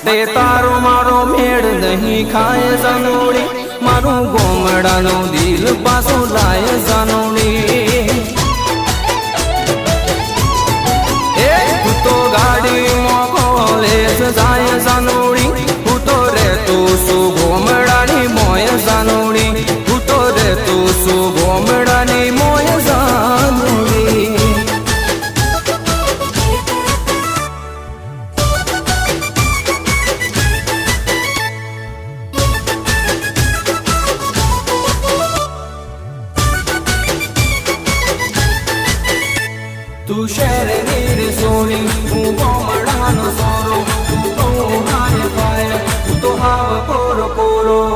માટે તારો મારો મેળ નહીં ખાય જાનોડી, મારું ગોમડાનું દિલ પાછું લાય જાનોડી. એ તું તો ગાડીમાં કોલેજ જાય જાનોડી, હું તો રહેતો છું ગોમડાની મોય જાનોડી, હું તો રહેતો છું ગોમડાની મોય જાનોડી. તું શહેરની સોની, હું ગોમડાનો સોરો, તું તો હાય પાય, તું તો હાવ કોરો કોરો.